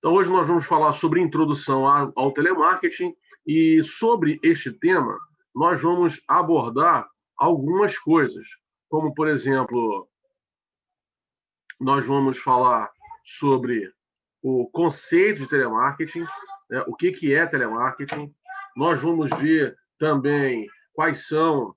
Então, hoje nós vamos falar sobre introdução ao telemarketing e sobre este tema nós vamos abordar algumas coisas, como, por exemplo, nós vamos falar sobre o conceito de telemarketing, né, o que é telemarketing. Nós vamos ver também quais são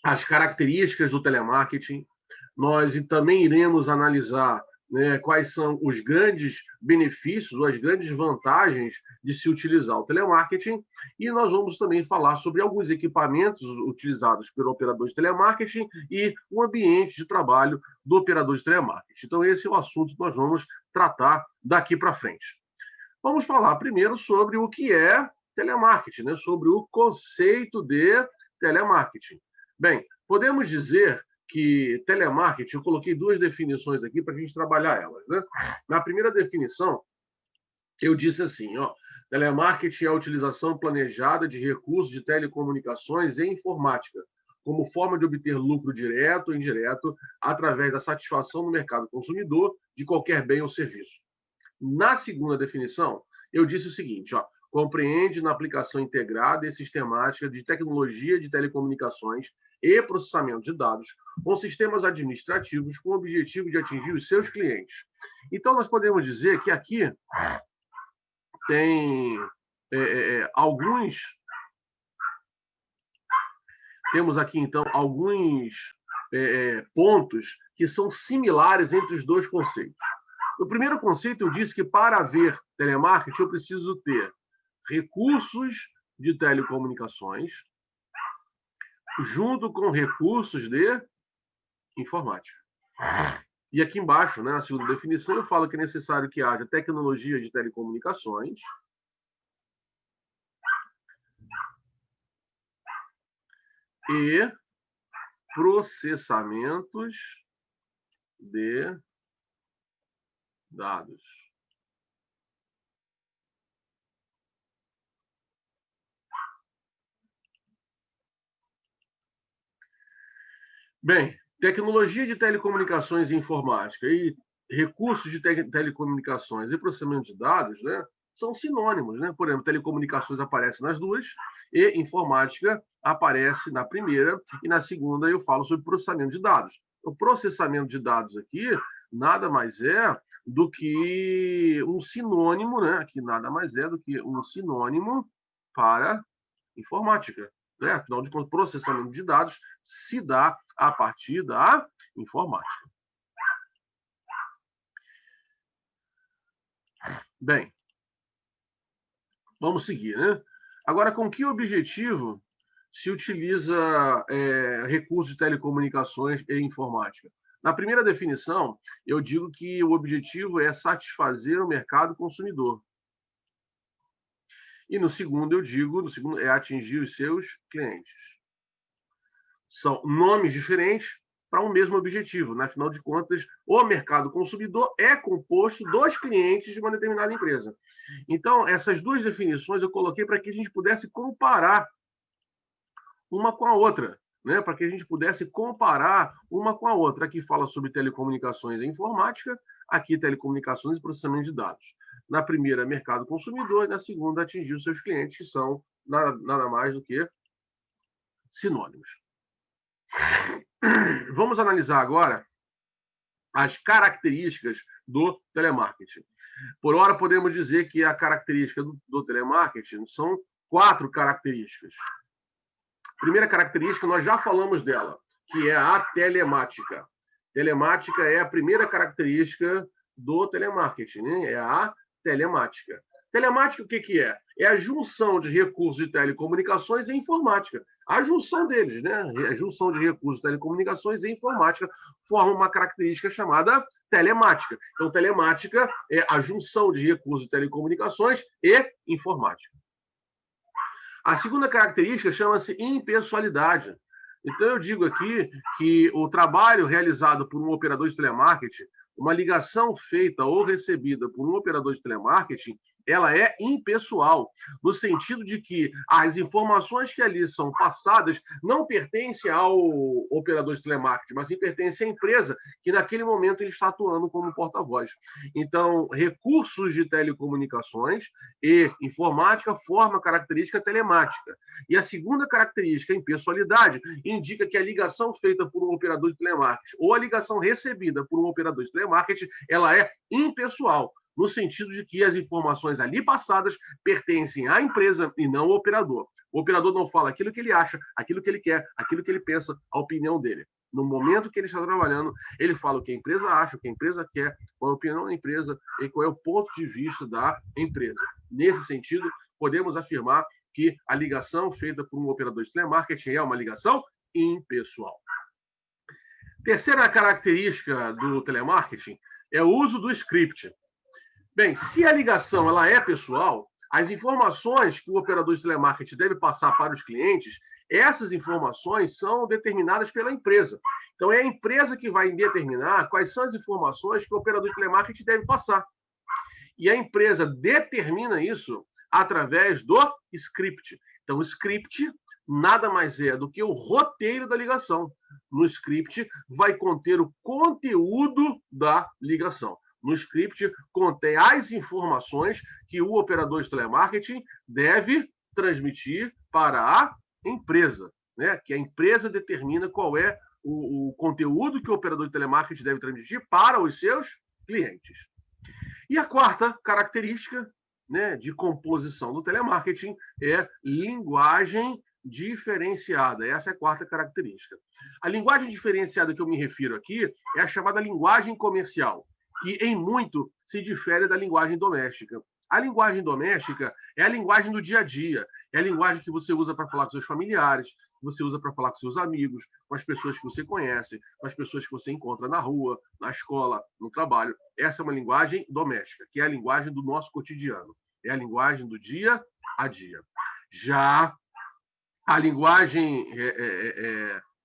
as características do telemarketing. Nós também iremos analisar, né, quais são os grandes benefícios ou as grandes vantagens de se utilizar o telemarketing, e nós vamos também falar sobre alguns equipamentos utilizados pelo operador de telemarketing e o ambiente de trabalho do operador de telemarketing. Então, esse é o assunto que nós vamos tratar daqui para frente. Vamos falar primeiro sobre o que é telemarketing, né, sobre o conceito de telemarketing. Bem, podemos dizer que telemarketing, eu coloquei duas definições aqui para a gente trabalhar elas, né? Na primeira definição, eu disse assim, ó, telemarketing é a utilização planejada de recursos de telecomunicações e informática, como forma de obter lucro direto ou indireto através da satisfação no mercado consumidor de qualquer bem ou serviço. Na segunda definição, eu disse o seguinte, ó, compreende na aplicação integrada e sistemática de tecnologia de telecomunicações e processamento de dados com sistemas administrativos com o objetivo de atingir os seus clientes. Então, nós podemos dizer que aqui tem alguns... Temos aqui, então, alguns pontos que são similares entre os dois conceitos. No primeiro conceito, eu disse que para haver telemarketing, eu preciso ter recursos de telecomunicações junto com recursos de informática. E aqui embaixo, né, na segunda definição, eu falo que é necessário que haja tecnologia de telecomunicações e processamentos de dados. Bem, tecnologia de telecomunicações e informática e recursos de telecomunicações e processamento de dados, né, são sinônimos, né? Por exemplo, telecomunicações aparece nas duas e informática aparece na primeira, e na segunda eu falo sobre processamento de dados. O processamento de dados aqui nada mais é do que um sinônimo, né? Que nada mais é do que um sinônimo para informática. Né? Afinal de contas, processamento de dados se dá a partir da informática. Bem, vamos seguir, né? Agora, com que objetivo se utiliza recursos de telecomunicações e informática? Na primeira definição, eu digo que o objetivo é satisfazer o mercado consumidor. E no segundo, eu digo, é atingir os seus clientes. São nomes diferentes para um mesmo objetivo. Né? Afinal de contas, o mercado consumidor é composto dos clientes de uma determinada empresa. Então, essas duas definições eu coloquei para que a gente pudesse comparar uma com a outra, né? Para que a gente pudesse comparar uma com a outra. Aqui fala sobre telecomunicações e informática, aqui telecomunicações e processamento de dados. Na primeira, mercado consumidor, e na segunda, atingir os seus clientes, que são nada mais do que sinônimos. Vamos analisar agora as características do telemarketing. Por hora, podemos dizer que a característica do telemarketing são 4 características. Primeira característica, nós já falamos dela, que é a telemática. Telemática é a primeira característica do telemarketing, né? É a telemática. Telemática, o que é? É a junção de recursos de telecomunicações e informática. A junção deles, né? A junção de recursos de telecomunicações e informática forma uma característica chamada telemática. Então, telemática é a junção de recursos de telecomunicações e informática. A segunda característica chama-se impessoalidade. Então, eu digo aqui que o trabalho realizado por um operador de telemarketing, uma ligação feita ou recebida por um operador de telemarketing, ela é impessoal, no sentido de que as informações que ali são passadas não pertencem ao operador de telemarketing, mas sim pertencem à empresa que naquele momento ele está atuando como porta-voz. Então, recursos de telecomunicações e informática formam a característica telemática. E a segunda característica, a impessoalidade, indica que a ligação feita por um operador de telemarketing ou a ligação recebida por um operador de telemarketing, ela é impessoal, no sentido de que as informações ali passadas pertencem à empresa e não ao operador. O operador não fala aquilo que ele acha, aquilo que ele quer, aquilo que ele pensa, a opinião dele. No momento que ele está trabalhando, ele fala o que a empresa acha, o que a empresa quer, qual é a opinião da empresa e qual é o ponto de vista da empresa. Nesse sentido, podemos afirmar que a ligação feita por um operador de telemarketing é uma ligação impessoal. Terceira característica do telemarketing é o uso do script. Bem, se a ligação ela é pessoal, as informações que o operador de telemarketing deve passar para os clientes, essas informações são determinadas pela empresa. Então, é a empresa que vai determinar quais são as informações que o operador de telemarketing deve passar. E a empresa determina isso através do script. Então, o script nada mais é do que o roteiro da ligação. No script vai conter o conteúdo da ligação. No script contém as informações que o operador de telemarketing deve transmitir para a empresa, né? Que a empresa determina qual é o conteúdo que o operador de telemarketing deve transmitir para os seus clientes. E a quarta característica, né, de composição do telemarketing é linguagem diferenciada. Essa é a quarta característica. A linguagem diferenciada que eu me refiro aqui é a chamada linguagem comercial, que em muito se difere da linguagem doméstica. A linguagem doméstica é a linguagem do dia a dia, é a linguagem que você usa para falar com seus familiares, que você usa para falar com seus amigos, com as pessoas que você conhece, com as pessoas que você encontra na rua, na escola, no trabalho. Essa é uma linguagem doméstica, que é a linguagem do nosso cotidiano, é a linguagem do dia a dia. Já a linguagem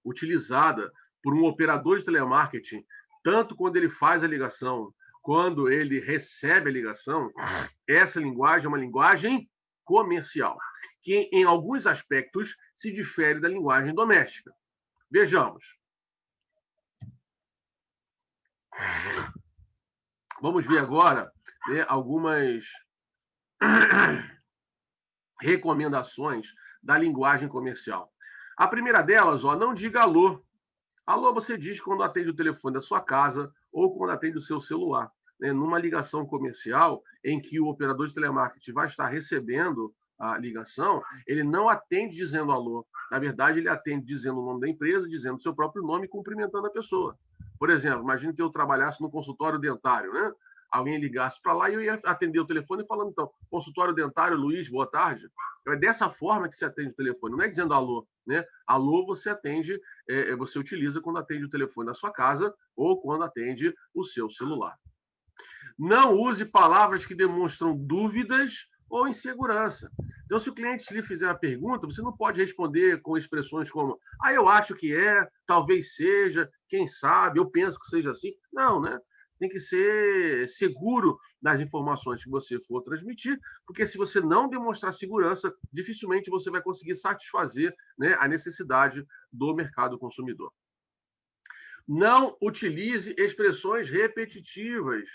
utilizada por um operador de telemarketing, tanto quando ele faz a ligação, quando ele recebe a ligação, essa linguagem é uma linguagem comercial, que em alguns aspectos se difere da linguagem doméstica. Vejamos. Vamos ver agora, né, algumas recomendações da linguagem comercial. A primeira delas, não diga alô. Alô você diz quando atende o telefone da sua casa ou quando atende o seu celular. Né? Numa ligação comercial em que o operador de telemarketing vai estar recebendo a ligação, ele não atende dizendo alô. Na verdade, ele atende dizendo o nome da empresa, dizendo o seu próprio nome e cumprimentando a pessoa. Por exemplo, imagine que eu trabalhasse no consultório dentário, né? Alguém ligasse para lá e eu ia atender o telefone falando, então, consultório dentário, Luiz, boa tarde. É dessa forma que se atende o telefone, não é dizendo alô, né? Alô você atende, você utiliza quando atende o telefone da sua casa ou quando atende o seu celular. Não use palavras que demonstram dúvidas ou insegurança. Então, se o cliente lhe fizer uma pergunta, você não pode responder com expressões como eu acho que é, talvez seja, quem sabe, eu penso que seja assim. Não, né? Tem que ser seguro nas informações que você for transmitir, porque se você não demonstrar segurança, dificilmente você vai conseguir satisfazer, né, a necessidade do mercado consumidor. Não utilize expressões repetitivas,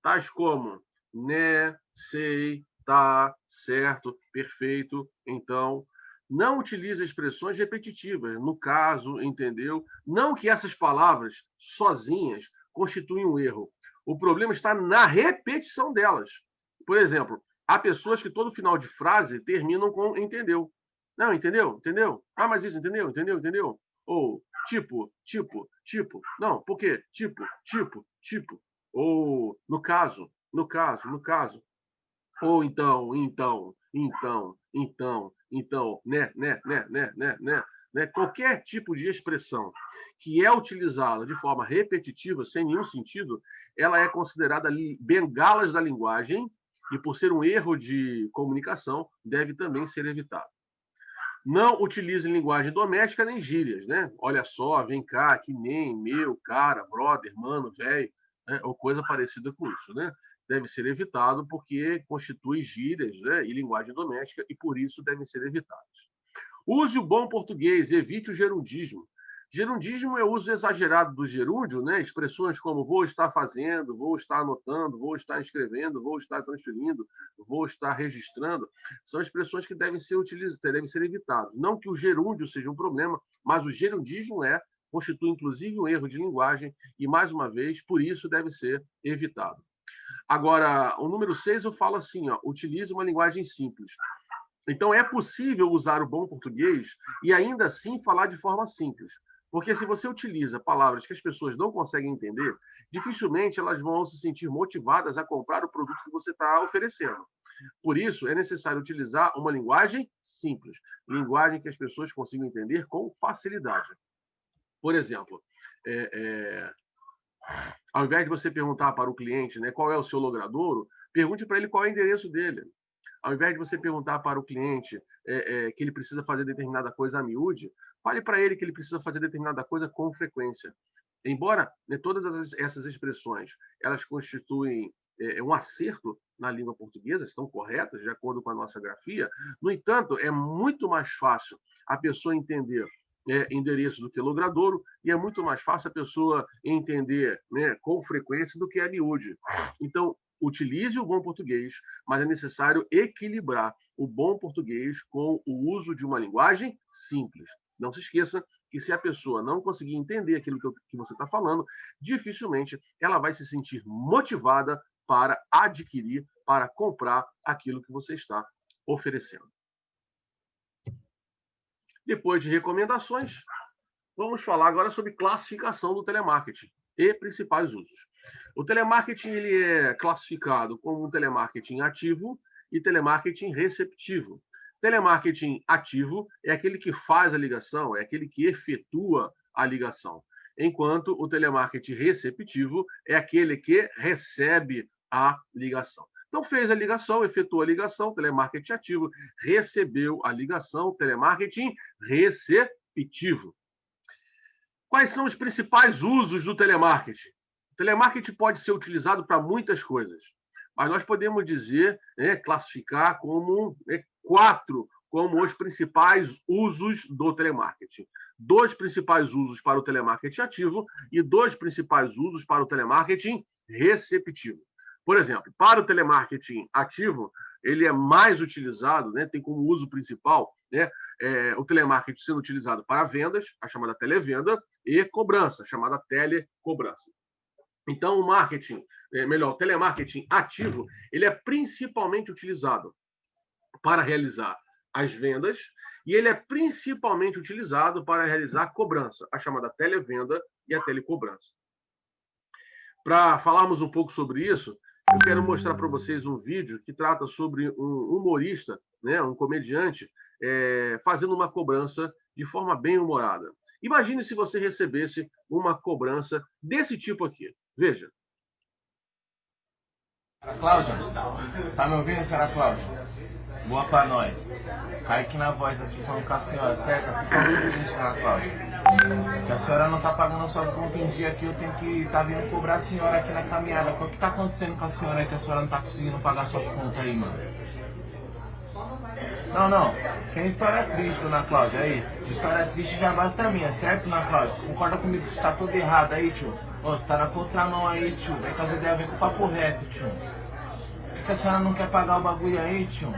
tais como né, sei, tá, certo, perfeito, então. Não utilize expressões repetitivas, no caso, entendeu? Não que essas palavras sozinhas constituem um erro. O problema está na repetição delas. Por exemplo, há pessoas que todo final de frase terminam com entendeu. Não, entendeu? Entendeu? Mas isso, entendeu? Entendeu? Entendeu? Ou tipo. Não, por quê? Tipo. Ou no caso. Ou então, né? Qualquer tipo de expressão que é utilizada de forma repetitiva, sem nenhum sentido, ela é considerada bengalas da linguagem e, por ser um erro de comunicação, deve também ser evitado. Não utilize linguagem doméstica nem gírias, né? Olha só, vem cá, que nem, meu, cara, brother, mano, velho, né? Ou coisa parecida com isso, né? deve ser evitado porque constitui gírias, né, e linguagem doméstica, e por isso devem ser evitados. Use o bom português, evite o gerundismo. Gerundismo é o uso exagerado do gerúndio, né? Expressões como vou estar fazendo, vou estar anotando, vou estar escrevendo, vou estar transferindo, vou estar registrando. São expressões que devem ser utilizadas, devem ser evitadas. Não que o gerúndio seja um problema, mas o gerundismo constitui inclusive um erro de linguagem e, mais uma vez, por isso deve ser evitado. Agora, o número 6 eu falo assim, ó, utilize uma linguagem simples. Então, é possível usar o bom português e ainda assim falar de forma simples. Porque se você utiliza palavras que as pessoas não conseguem entender, dificilmente elas vão se sentir motivadas a comprar o produto que você está oferecendo. Por isso, é necessário utilizar uma linguagem simples, linguagem que as pessoas consigam entender com facilidade. Por exemplo, ao invés de você perguntar para o cliente, né, qual é o seu logradouro, pergunte para ele qual é o endereço dele. Ao invés de você perguntar para o cliente que ele precisa fazer determinada coisa a miúde, fale para ele que ele precisa fazer determinada coisa com frequência. Embora, né, todas essas expressões elas constituem um acerto na língua portuguesa, estão corretas de acordo com a nossa grafia, no entanto, é muito mais fácil a pessoa entender endereço do que logradouro, e é muito mais fácil a pessoa entender, né, com frequência do que a miúde. Então, utilize o bom português, mas é necessário equilibrar o bom português com o uso de uma linguagem simples. Não se esqueça que se a pessoa não conseguir entender aquilo que você está falando, dificilmente ela vai se sentir motivada para adquirir, para comprar aquilo que você está oferecendo. Depois de recomendações, vamos falar agora sobre classificação do telemarketing e principais usos. O telemarketing ele é classificado como um telemarketing ativo e telemarketing receptivo. Telemarketing ativo é aquele que faz a ligação, é aquele que efetua a ligação, enquanto o telemarketing receptivo é aquele que recebe a ligação. Então, fez a ligação, efetuou a ligação, telemarketing ativo, recebeu a ligação, telemarketing receptivo. Quais são os principais usos do telemarketing? O telemarketing pode ser utilizado para muitas coisas, mas nós podemos dizer, classificar como 4 como os principais usos do telemarketing. 2 principais usos para o telemarketing ativo e 2 principais usos para o telemarketing receptivo. Por exemplo, para o telemarketing ativo, ele é mais utilizado, né, tem como uso principal, né, o telemarketing sendo utilizado para vendas, a chamada televenda, e cobrança, a chamada telecobrança. Então, o telemarketing ativo, ele é principalmente utilizado para realizar as vendas e ele é principalmente utilizado para realizar a cobrança, a chamada televenda e a telecobrança. Para falarmos um pouco sobre isso, eu quero mostrar para vocês um vídeo que trata sobre um humorista, né, um comediante, fazendo uma cobrança de forma bem humorada. Imagine se você recebesse uma cobrança desse tipo aqui. Veja. Cláudia, tá me ouvindo, senhora Cláudia? Boa pra nós. Kaique na voz aqui falando com a senhora, certo? Aqui é o seguinte, senhora Cláudia. Que a senhora não tá pagando suas contas em dia aqui, eu tenho que tá vindo cobrar a senhora aqui na caminhada. O que tá acontecendo com a senhora que a senhora não tá conseguindo pagar suas contas aí, mano? Não, sem história triste, dona Cláudia, aí. De história triste já basta a minha, certo, dona Cláudia? Você concorda comigo que está tudo errado aí, tio? Ô, você tá na contramão aí, tio. Vem com as ideias, vem com o papo reto, tio. Por que a senhora não quer pagar o bagulho aí, tio?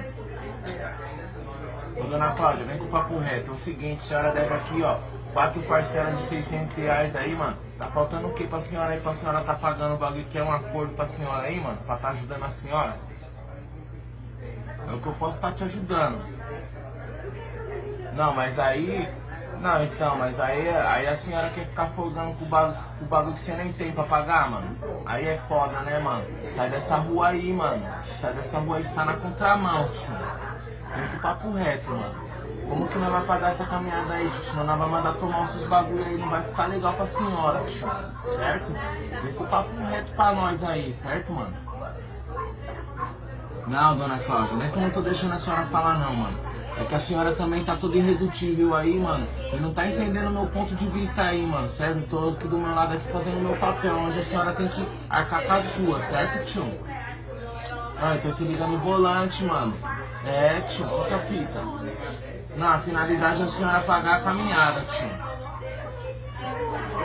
Ô, dona Cláudia, vem com o papo reto. É o seguinte, a senhora deve aqui, ó, 4 parcelas de R$600 aí, mano. Tá faltando o que pra senhora aí? Pra senhora tá pagando o bagulho que é um acordo pra senhora aí, mano? Pra tá ajudando a senhora? É o que eu posso estar te ajudando. Não, mas aí... Não, então, mas aí a senhora quer ficar folgando com o bagulho que você nem tem pra pagar, mano. Aí é foda, né, mano? Sai dessa rua aí, mano. Sai dessa rua aí, você tá na contramão, tio. Vem com o papo reto, mano. Como que nós vamos pagar essa caminhada aí, tio? Senão nós vamos mandar tomar os seus bagulho aí, não vai ficar legal pra senhora, tio. Certo? Vem com o papo reto pra nós aí, certo, mano? Não, dona Cláudia, não é que eu não tô deixando a senhora falar não, mano. É que a senhora também tá toda irredutível aí, mano. E não tá entendendo o meu ponto de vista aí, mano, certo? Eu tô aqui do meu lado aqui fazendo o meu papel, onde a senhora tem que arcar com a sua, certo, tio? Ah, então se liga no volante, mano. É, tio, outra fita. Não, a finalidade é a senhora pagar a caminhada, tio.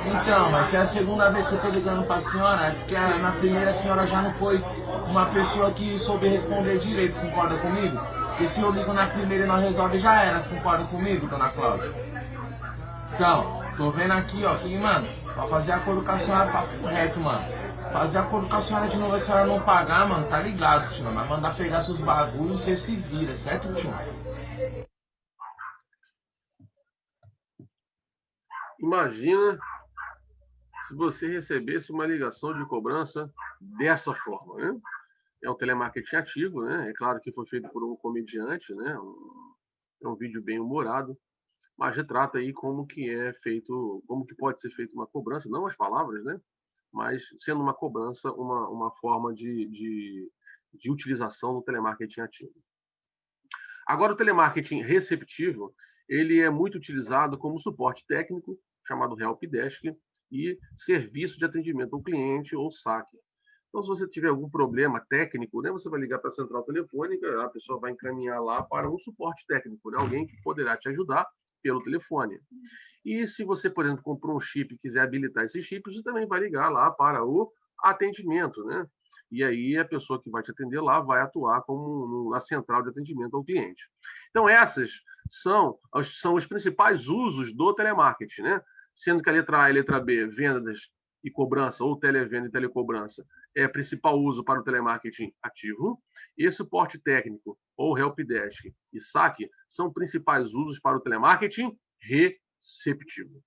Então, mas se é a segunda vez que eu tô ligando pra senhora, é porque na primeira a senhora já não foi uma pessoa que soube responder direito, concorda comigo? Porque se eu ligo na primeira e não resolve, já era, concorda comigo, dona Cláudia? Então, tô vendo aqui, ó, que, mano, pra fazer acordo com a senhora, papo reto, mano. Fazer acordo com a senhora de novo, a senhora não pagar, mano, tá ligado, tio? Mas mandar pegar seus bagulhos, você se vira, certo, tio? Imagina se você recebesse uma ligação de cobrança dessa forma, né? É um telemarketing ativo, né? É claro que foi feito por um comediante, né? É um vídeo bem humorado, mas retrata aí como que é feito, como que pode ser feita uma cobrança, não as palavras, né? Mas sendo uma cobrança, uma forma de utilização do telemarketing ativo. Agora, o telemarketing receptivo, ele é muito utilizado como suporte técnico, chamado helpdesk, e serviço de atendimento ao cliente ou saque. Então, se você tiver algum problema técnico, né, você vai ligar para a central telefônica, a pessoa vai encaminhar lá para um suporte técnico, né, alguém que poderá te ajudar pelo telefone. E se você, por exemplo, comprou um chip e quiser habilitar esse chip, você também vai ligar lá para o atendimento, né? E aí a pessoa que vai te atender lá vai atuar como na central de atendimento ao cliente. Então, essas são os principais usos do telemarketing, né? Sendo que a letra A e a letra B, vendas e cobrança, ou televenda e telecobrança, é principal uso para o telemarketing ativo, e suporte técnico, ou helpdesk e saque, são principais usos para o telemarketing receptivo.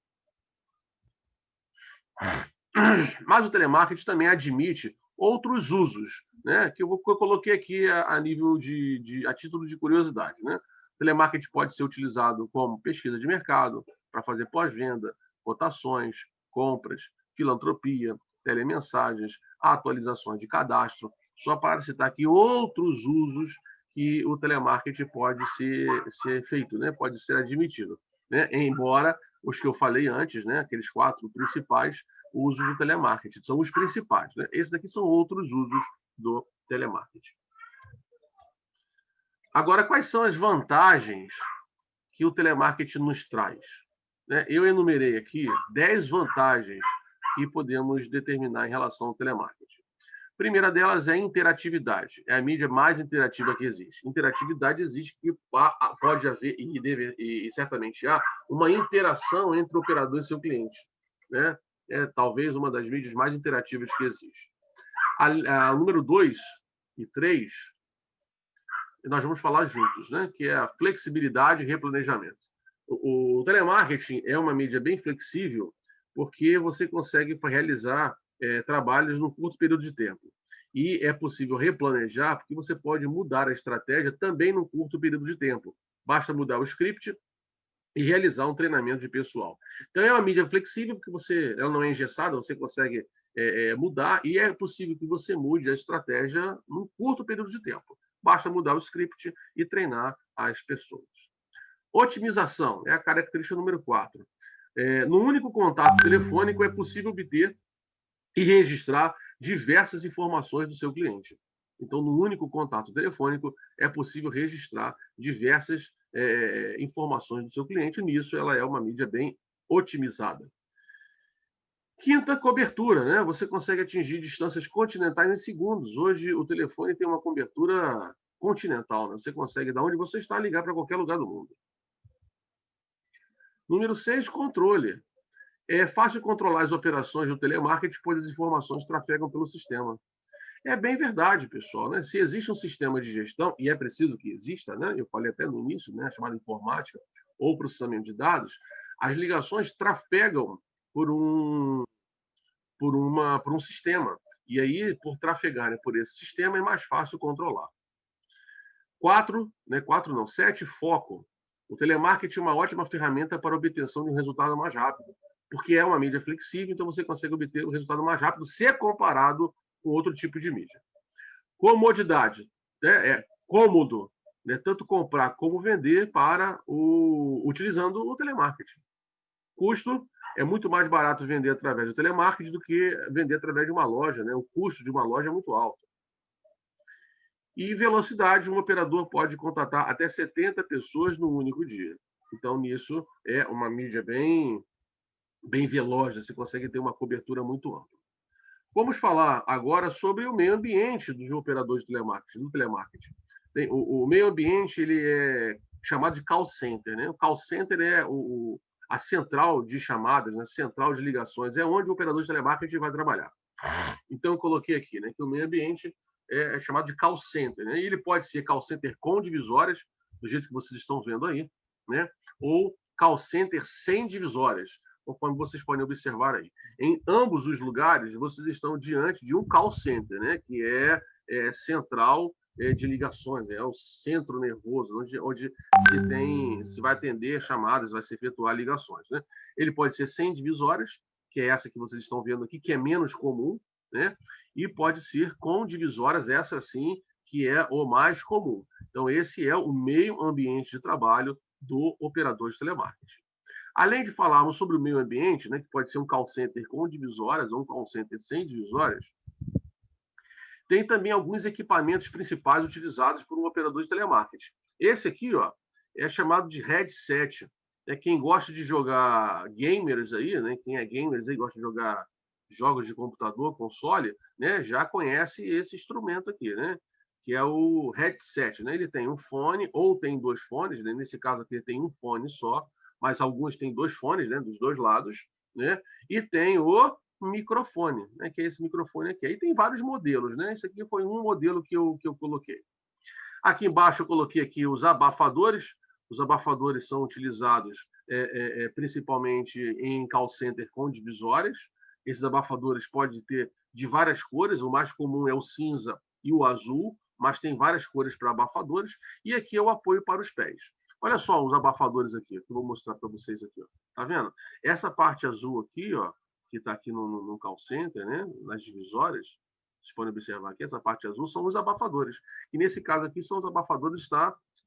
Mas o telemarketing também admite outros usos, né, que eu coloquei aqui a nível a título de curiosidade. Né? O telemarketing pode ser utilizado como pesquisa de mercado, para fazer pós-venda, cotações, compras, filantropia, telemensagens, atualizações de cadastro, só para citar aqui outros usos que o telemarketing pode ser feito, né? Pode ser admitido. Né? Embora os que eu falei antes, né? Aqueles 4 principais usos do telemarketing, são os principais. Né? Esses aqui são outros usos do telemarketing. Agora, quais são as vantagens que o telemarketing nos traz? Né? Eu enumerei aqui 10 vantagens que podemos determinar em relação ao telemarketing. A primeira delas é interatividade. É a mídia mais interativa que existe. Interatividade existe que pode haver e certamente há uma interação entre o operador e seu cliente. Né? É talvez uma das mídias mais interativas que existe. A número 2 e 3, nós vamos falar juntos, né? Que é a flexibilidade e replanejamento. O telemarketing é uma mídia bem flexível porque você consegue realizar trabalhos num curto período de tempo. E é possível replanejar porque você pode mudar a estratégia também num curto período de tempo. Basta mudar o script e realizar um treinamento de pessoal. Então, é uma mídia flexível porque ela não é engessada, você consegue mudar e é possível que você mude a estratégia num curto período de tempo. Basta mudar o script e treinar as pessoas. Otimização é a característica número 4. No único contato telefônico é possível obter e registrar diversas informações do seu cliente. Então, no único contato telefônico é possível registrar diversas informações do seu cliente. Nisso, ela é uma mídia bem otimizada. Quinta, cobertura, né? Você consegue atingir distâncias continentais em segundos. Hoje, o telefone tem uma cobertura continental, né? Você consegue, da onde você está, ligar para qualquer lugar do mundo. Número 6, controle. É fácil controlar as operações do telemarketing, pois as informações trafegam pelo sistema. É bem verdade, pessoal. Né? Se existe um sistema de gestão, e é preciso que exista, né? Eu falei até no início, né? Chamada informática ou processamento de dados, as ligações trafegam por um sistema. E aí, por trafegarem por esse sistema, é mais fácil controlar. 7, foco. O telemarketing é uma ótima ferramenta para a obtenção de um resultado mais rápido, porque é uma mídia flexível, então você consegue obter o resultado mais rápido se comparado com outro tipo de mídia. Comodidade. Né? É cômodo, né? Tanto comprar como vender utilizando o telemarketing. Custo. É muito mais barato vender através do telemarketing do que vender através de uma loja. Né? O custo de uma loja é muito alto. E velocidade, um operador pode contratar até 70 pessoas no único dia. Então, nisso, é uma mídia bem veloz, você consegue ter uma cobertura muito ampla. Vamos falar agora sobre o meio ambiente dos operadores de telemarketing, do telemarketing. O meio ambiente ele é chamado de call center, né? O call center é a central de chamadas, né? Central de ligações, é onde o operador de telemarketing vai trabalhar. Então, eu coloquei aqui, né, que o meio ambiente é chamado de call center, né? E ele pode ser call center com divisórias, do jeito que vocês estão vendo aí, né? Ou call center sem divisórias, conforme vocês podem observar aí. Em ambos os lugares, vocês estão diante de um call center, né? Que é central de ligações, é o centro nervoso, onde se vai atender chamadas, vai se efetuar ligações, né? Ele pode ser sem divisórias, que é essa que vocês estão vendo aqui, que é menos comum, né? E pode ser com divisórias, essa sim, que é o mais comum. Então, esse é o meio ambiente de trabalho do operador de telemarketing. Além de falarmos sobre o meio ambiente, né, que pode ser um call center com divisórias ou um call center sem divisórias, tem também alguns equipamentos principais utilizados por um operador de telemarketing. Esse aqui, ó, é chamado de headset. Quem gosta de jogar gamers aí, né, quem é gamers aí gosta de jogar jogos de computador, console, né, já conhece esse instrumento aqui, né, que é o headset, né? Ele tem um fone ou tem dois fones, né? Nesse caso aqui tem um fone só, mas alguns têm dois fones, né, dos dois lados, né? E tem o microfone, né, que é esse microfone aqui. Aí tem vários modelos, né? Esse aqui foi um modelo que eu coloquei. Aqui embaixo eu coloquei aqui os abafadores. Os abafadores são utilizados principalmente em call center com divisórias. Esses abafadores podem ter de várias cores, o mais comum é o cinza e o azul, mas tem várias cores para abafadores. E aqui é o apoio para os pés. Olha só os abafadores aqui, que eu vou mostrar para vocês aqui. Ó. Tá vendo? Essa parte azul aqui, ó, que está aqui no call center, né, nas divisórias, vocês podem observar aqui, essa parte azul são os abafadores. E nesse caso aqui, são os abafadores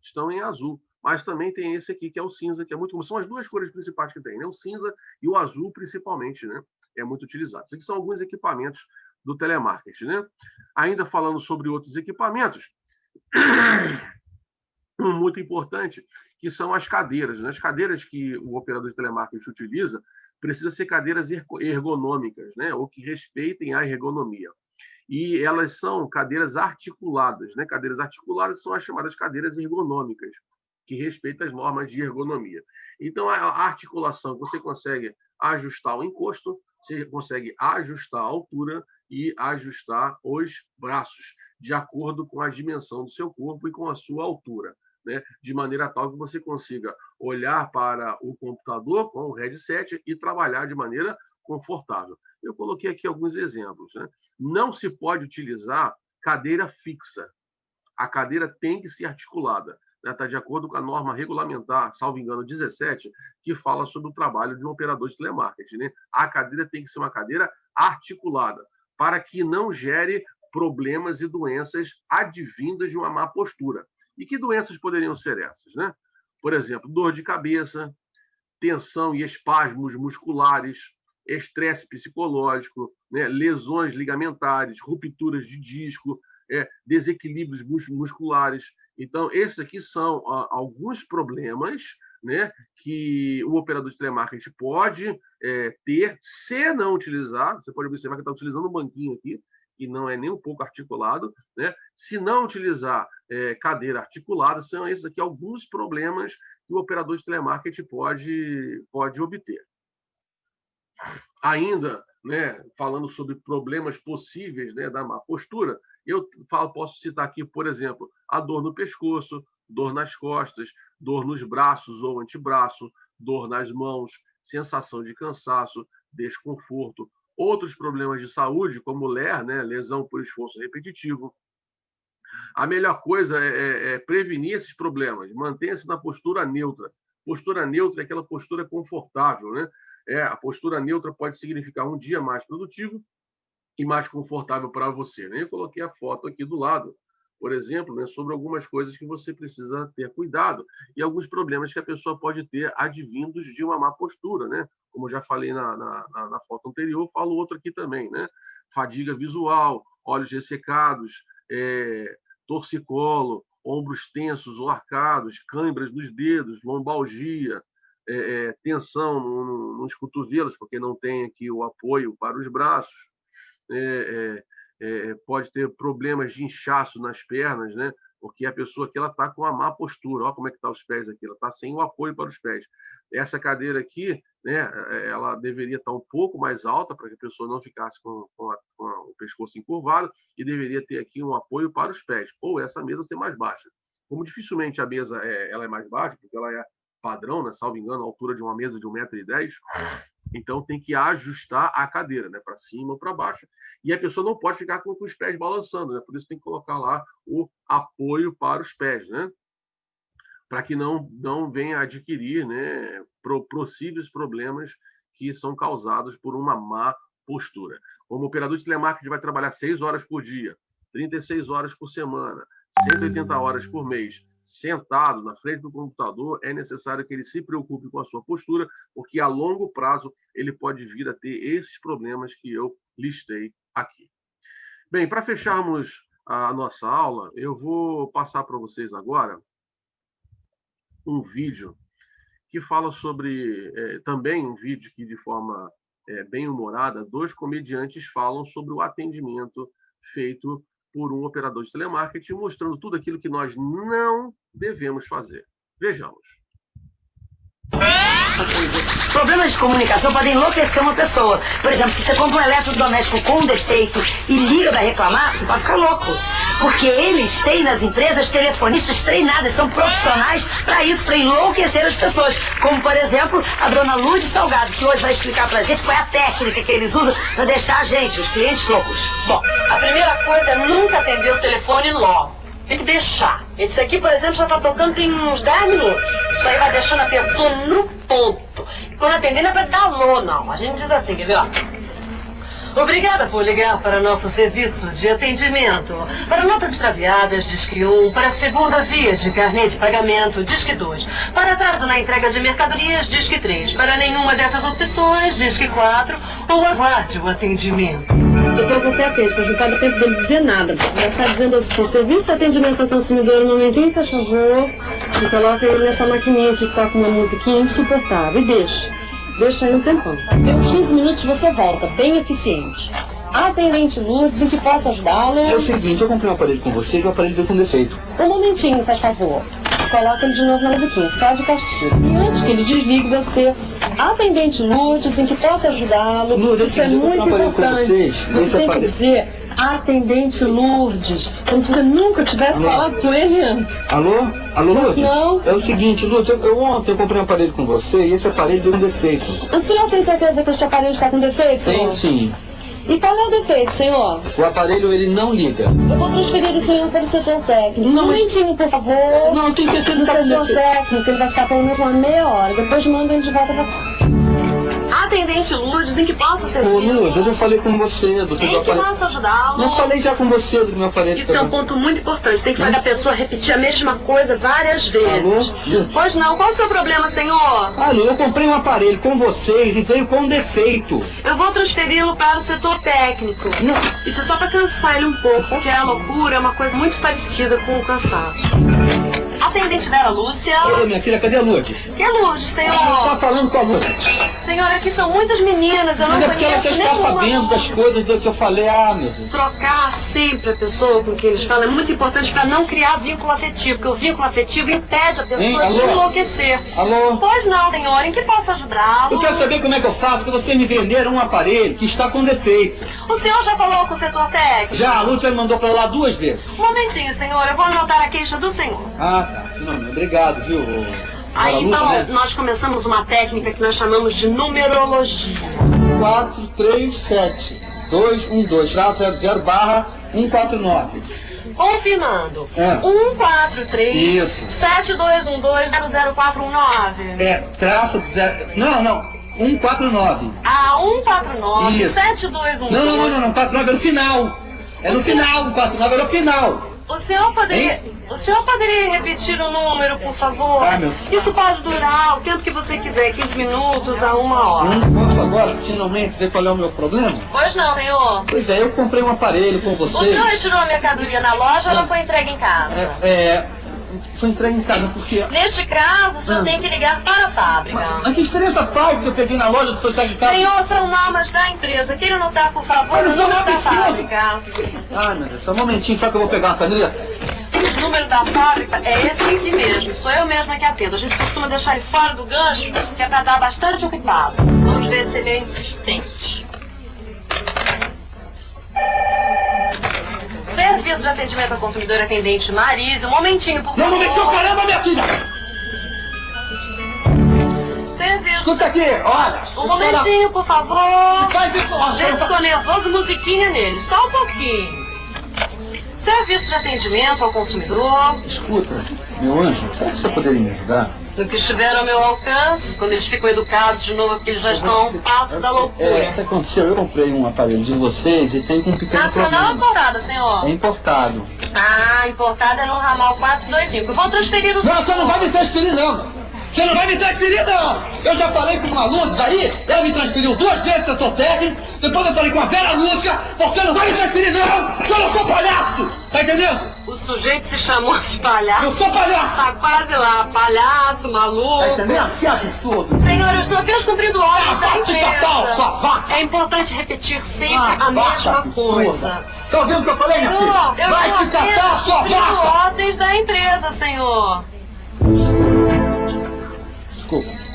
estão em azul. Mas também tem esse aqui, que é o cinza, que é muito comum. São as duas cores principais que tem, né? O cinza e o azul, principalmente, né? É muito utilizado. Esses aqui são alguns equipamentos do telemarketing, né? Ainda falando sobre outros equipamentos, um muito importante, que são as cadeiras. Né? As cadeiras que o operador de telemarketing utiliza precisam ser cadeiras ergonômicas, né? Ou que respeitem a ergonomia. E elas são cadeiras articuladas, né? Cadeiras articuladas são as chamadas cadeiras ergonômicas, que respeitam as normas de ergonomia. Então, a articulação, você consegue ajustar o encosto, você consegue ajustar a altura e ajustar os braços, de acordo com a dimensão do seu corpo e com a sua altura, né? De maneira tal que você consiga olhar para o computador com o headset e trabalhar de maneira confortável. Eu coloquei aqui alguns exemplos, né? Não se pode utilizar cadeira fixa. A cadeira tem que ser articulada. Está de acordo com a norma regulamentar, salvo engano, 17, que fala sobre o trabalho de um operador de telemarketing. Né? A cadeira tem que ser uma cadeira articulada, para que não gere problemas e doenças advindas de uma má postura. E que doenças poderiam ser essas? Né? Por exemplo, dor de cabeça, tensão e espasmos musculares, estresse psicológico, né? Lesões ligamentares, rupturas de disco, desequilíbrios musculares. Então, esses aqui são alguns problemas, né, que o operador de telemarketing pode ter se não utilizar. Você pode observar que está utilizando um banquinho aqui, que não é nem um pouco articulado, né? Se não utilizar cadeira articulada, são esses aqui alguns problemas que o operador de telemarketing pode obter. Ainda, né, falando sobre problemas possíveis, né, da má postura, posso citar aqui, por exemplo, a dor no pescoço, dor nas costas, dor nos braços ou antebraço, dor nas mãos, sensação de cansaço, desconforto, outros problemas de saúde, como LER, né, lesão por esforço repetitivo. A melhor coisa é prevenir esses problemas, mantenha-se na postura neutra. Postura neutra é aquela postura confortável, né? A postura neutra pode significar um dia mais produtivo e mais confortável para você. Né? Eu coloquei a foto aqui do lado, por exemplo, né, sobre algumas coisas que você precisa ter cuidado e alguns problemas que a pessoa pode ter advindos de uma má postura, né? Como já falei na foto anterior, falo outro aqui também, né? Fadiga visual, olhos ressecados, torcicolo, ombros tensos ou arcados, câimbras dos dedos, lombalgia, tensão nos cotovelos, porque não tem aqui o apoio para os braços, pode ter problemas de inchaço nas pernas, né? Porque a pessoa aqui está com a má postura. Olha como é que está os pés aqui, ela está sem o apoio para os pés. Essa cadeira aqui, né, ela deveria estar um pouco mais alta para que a pessoa não ficasse com o pescoço encurvado, e deveria ter aqui um apoio para os pés, ou essa mesa ser mais baixa. Como dificilmente a mesa ela é mais baixa, porque ela é padrão, né, salvo engano, a altura de uma mesa de 1,10 m, então tem que ajustar a cadeira, né, para cima ou para baixo, e a pessoa não pode ficar com os pés balançando, né, por isso tem que colocar lá o apoio para os pés, né, para que não venha a adquirir, né, possíveis problemas que são causados por uma má postura. Como operador de telemarketing vai trabalhar 6 horas por dia, 36 horas por semana, 180 horas por mês, sentado na frente do computador, é necessário que ele se preocupe com a sua postura, porque a longo prazo ele pode vir a ter esses problemas que eu listei aqui. Bem, para fecharmos a nossa aula, eu vou passar para vocês agora um vídeo que fala sobre, também um vídeo que de forma bem humorada, 2 comediantes falam sobre o atendimento feito por um operador de telemarketing, mostrando tudo aquilo que nós não devemos fazer. Vejamos. Problemas de comunicação podem enlouquecer uma pessoa. Por exemplo, se você compra um eletrodoméstico com defeito e liga para reclamar, você pode ficar louco. Porque eles têm nas empresas telefonistas treinados, são profissionais para isso, para enlouquecer as pessoas. Como, por exemplo, a dona Lourdes Salgado, que hoje vai explicar para a gente qual é a técnica que eles usam para deixar a gente, os clientes, loucos. Bom, a primeira coisa é nunca atender o telefone logo. Tem que deixar. Esse aqui, por exemplo, já tá tocando tem uns 10 minutos. Isso aí vai deixando a pessoa no ponto. E quando atender não é pra dar alô, não. A gente diz assim, quer ver, ó. Obrigada por ligar para nosso serviço de atendimento. Para notas extraviadas, disque 1. Para a segunda via de carnê de pagamento, disque 2. Para atraso na entrega de mercadorias, disque 3. Para nenhuma dessas opções, disque 4. Ou aguarde o atendimento. Depois você atende, para não perde tempo dele dizer nada. Você já está dizendo assim, serviço de atendimento ao consumidor no momentinho, por favor, e coloca ele nessa maquininha que toca uma musiquinha insuportável e deixa aí um tempão. Deu 15 minutos você volta, bem eficiente. Atendente Lourdes, em que posso ajudá-lo? É o seguinte, eu comprei um aparelho com vocês e o aparelho veio com defeito. Um momentinho, faz favor. Coloca ele de novo na musiquinha, só de castigo. E antes que ele desligue, você... Atendente Lourdes, em que posso ajudá-lo? Lourdes, isso é muito importante. Você tem que dizer Atendente Lourdes, como se você nunca tivesse falado com ele antes. Alô? Alô, Lourdes? Não. É o seguinte, Lourdes, ontem eu comprei um aparelho com você e esse aparelho deu um defeito. O senhor tem certeza que este aparelho está com defeito, senhor? Tem sim. E qual é o defeito, senhor? O aparelho, ele não liga. Eu vou transferir o senhor para o setor técnico. Não, um momentinho, por favor. Não, tem certeza no que tá com setor defeito. técnico, ele vai ficar pelo menos uma meia hora. Depois manda ele de volta para cá. Atendente Lourdes, em que posso ser Ô, Lourdes, eu já falei com você do Em que posso ajudá-lo? Não falei já com você do meu aparelho. Isso é um ponto muito importante. Tem que fazer a pessoa repetir a mesma coisa várias vezes. Alô? Pois não. Qual o seu problema, senhor? Alô, eu comprei um aparelho com vocês e veio com defeito. Eu vou transferi-lo para o setor técnico. Não. Isso é só para cansar ele um pouco, porque a loucura é uma coisa muito parecida com o cansaço. Atendente Vera Lúcia. Ô, minha filha, cadê a Lourdes? Que é Lourdes, senhor? Tá falando com a Lourdes. Senhor, aqui são muitas meninas, eu não Mas é porque ela já conheço está nenhuma sabendo das Lourdes. coisas do que eu falei. Ah, meu Deus. Trocar sempre a pessoa com quem eles falam é muito importante para não criar vínculo afetivo, porque o vínculo afetivo impede a pessoa Hein, de alô? enlouquecer. Alô? Pois não, senhor, em que posso ajudá-lo? Eu quero saber como é que eu faço, porque vocês me venderam um aparelho que está com defeito. O senhor já falou com o setor técnico? Já, a Lúcia me mandou pra lá 2 vezes. Um momentinho, senhor, eu vou anotar a queixa do senhor. Ah, tá. Finalmente. Obrigado, viu? Aí, Dona então, Lúcia, né? nós começamos uma técnica que nós chamamos de numerologia. 437 212 00 149. Confirmando. É. 143 Isso. 7212 00419. É, traço... Não. 149. Ah, 149 Isso. 7212. Não. 49 é no final. É no final, 49 é no final. O senhor poderia repetir o número, por favor? Isso pode durar o tempo que você quiser, 15 minutos a 1 hora. Eu não posso agora, finalmente, ver qual é o meu problema? Pois não, senhor. Pois é, eu comprei um aparelho com vocês. O senhor retirou a mercadoria na loja ou ela foi entregue em casa? Foi entregue em casa, porque... Neste caso, o senhor tem que ligar para a fábrica. Mas que diferença faz que eu peguei na loja que foi entregue em casa? Senhor, são normas da empresa. Queira anotar, por favor, Mas o eu sou número da absurdo. fábrica. Ai, meu Deus, só um momentinho, só que eu vou pegar uma caneta. O número da fábrica é esse aqui mesmo. Sou eu mesma que atendo. A gente costuma deixar ele fora do gancho, que é para estar bastante ocupado. Vamos ver se ele é insistente. Serviço de atendimento ao consumidor atendente Marise. Um momentinho, por favor. Não mexeu, caramba, minha filha! Serviço. Escuta aqui, olha. Um momentinho, por favor. Vai, Vitor. Você ficou nervoso, musiquinha nele. Só um pouquinho. Serviço de atendimento ao consumidor. Escuta, meu anjo, será que você poderia me ajudar? No que estiver ao meu alcance, quando eles ficam educados de novo, porque eles já estão a um passo da loucura. O que aconteceu? Eu comprei um aparelho de vocês e tem um pequeno Nacional ou problema. importada, senhor? É importado. Ah, importada é no ramal 425. Eu vou transferir o Não, você não vai me transferir, não. Você não vai me transferir, não. Eu já falei com um aluno daí, ele me transferiu 2 vezes setor técnico, depois eu falei com a Vera Lúcia, você não vai me transferir, não. Eu não sou palhaço, tá entendendo? O sujeito se chamou de palhaço. Eu sou palhaço. Tá quase lá, palhaço, maluco. Tá entendendo? Que absurdo. Senhor, eu estou apenas cumprindo ordens da vai te catar, sua empresa. vaca. É importante repetir sempre a vaca mesma absurda. coisa. Tá ouvindo o que eu falei, minha Senhor, filha? eu Vai estou te catar, apenas sua cumprindo vaca. ordens da empresa, senhor. Desculpa.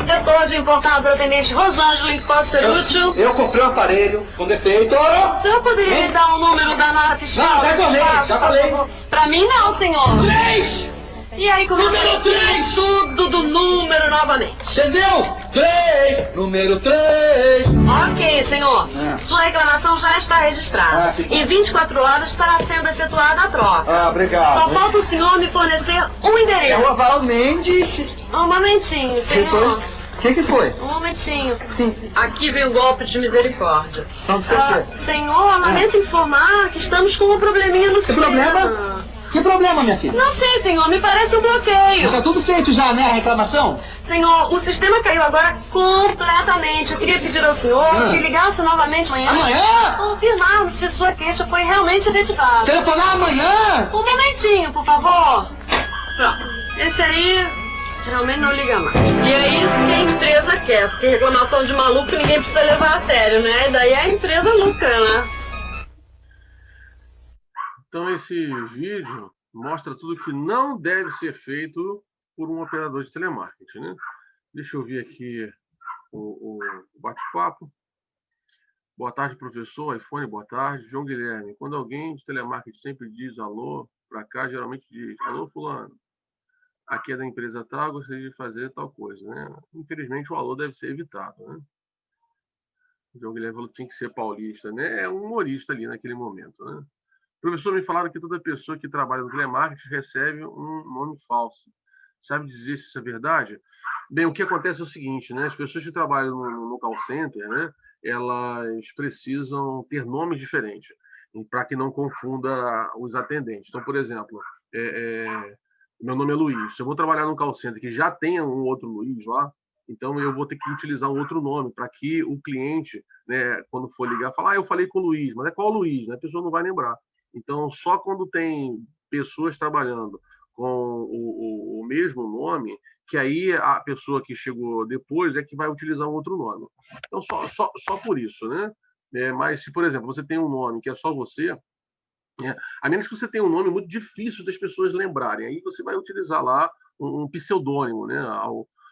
Setor de importados atendente Rosângela, em que posso ser útil? Eu comprei um aparelho com defeito. O senhor poderia me dar o número da nota fiscal? Não, já falei, já falei. Pra mim não, senhor. 3! E aí, como Número 3! tudo do número novamente. Entendeu? 3! Número 3! Ok, senhor. Sua reclamação já está registrada. Em 24 horas estará sendo efetuada a troca. Obrigado. Só falta o senhor me fornecer um endereço. Oval Mendes. Um momentinho, senhor. O que foi? Um momentinho. Sim. Aqui vem o golpe de misericórdia. Só que você quer. Senhor, lamento informar que estamos com um probleminha no sistema. problema? Que problema, minha filha? Não sei, senhor, me parece um bloqueio. Tá tudo feito já, né, a reclamação? Senhor, o sistema caiu agora completamente. Eu queria pedir ao senhor que ligasse novamente amanhã. Amanhã? Confirmarmos se sua queixa foi realmente efetivada. Telefonar amanhã? Um momentinho, por favor. Pronto. Esse aí realmente não liga mais. E é isso que a empresa quer, porque reclamação de maluco ninguém precisa levar a sério, né? E daí a empresa lucra, né? Então, esse vídeo mostra tudo que não deve ser feito por um operador de telemarketing, né? Deixa eu ver aqui o bate-papo. Boa tarde, professor. iPhone, boa tarde. João Guilherme. Quando alguém de telemarketing sempre diz alô para cá, geralmente diz alô, fulano. Aqui é da empresa tal, gostaria de fazer tal coisa, né? Infelizmente, o alô deve ser evitado, né? O João Guilherme falou que tinha que ser paulista, né? É um humorista ali naquele momento, né? Professor, me falaram que toda pessoa que trabalha no telemarketing recebe um nome falso. Sabe dizer se isso é verdade? Bem, o que acontece é o seguinte, né? As pessoas que trabalham no call center, né? Elas precisam ter nomes diferentes para que não confunda os atendentes. Então, por exemplo, meu nome é Luiz. Se eu vou trabalhar num call center que já tenha um outro Luiz lá, então eu vou ter que utilizar um outro nome para que o cliente, né, quando for ligar, falar, eu falei com o Luiz, mas é qual Luiz? Né? A pessoa não vai lembrar. Então, só quando tem pessoas trabalhando com o mesmo nome, que aí a pessoa que chegou depois é que vai utilizar um outro nome. Então, só por isso, né? Mas se, por exemplo, você tem um nome que é só você, a menos que você tenha um nome muito difícil das pessoas lembrarem, aí você vai utilizar lá um pseudônimo, né?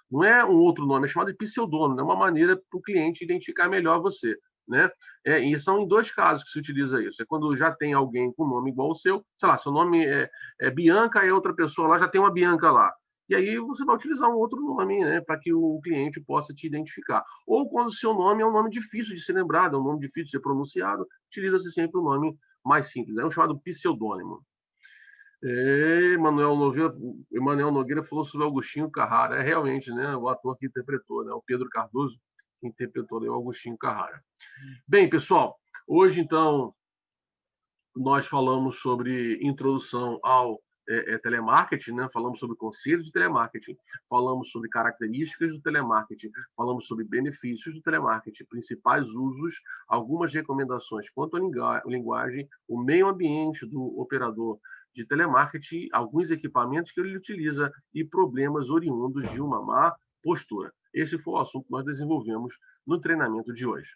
Não é um outro nome, é chamado de pseudônimo, é uma maneira para o cliente identificar melhor você. Né? E são em 2 casos que se utiliza isso. É quando já tem alguém com nome igual ao seu, sei lá, seu nome é Bianca e outra pessoa lá já tem uma Bianca lá. E aí você vai utilizar um outro nome, né, para que o cliente possa te identificar. Ou quando o seu nome é um nome difícil de ser lembrado, é um nome difícil de ser pronunciado, utiliza-se sempre o nome mais simples. É um chamado pseudônimo. Emanuel Nogueira falou sobre Agostinho Carrara. É realmente, né, o ator que interpretou, né, o Pedro Cardoso, que interpretou o Agostinho Carrara. Bem, pessoal, Hoje, então, nós falamos sobre introdução ao telemarketing, né? Falamos sobre conceitos de telemarketing, falamos sobre características do telemarketing, falamos sobre benefícios do telemarketing, principais usos, algumas recomendações quanto à linguagem, o meio ambiente do operador de telemarketing, alguns equipamentos que ele utiliza e problemas oriundos de uma má postura. Esse foi o assunto que nós desenvolvemos no treinamento de hoje.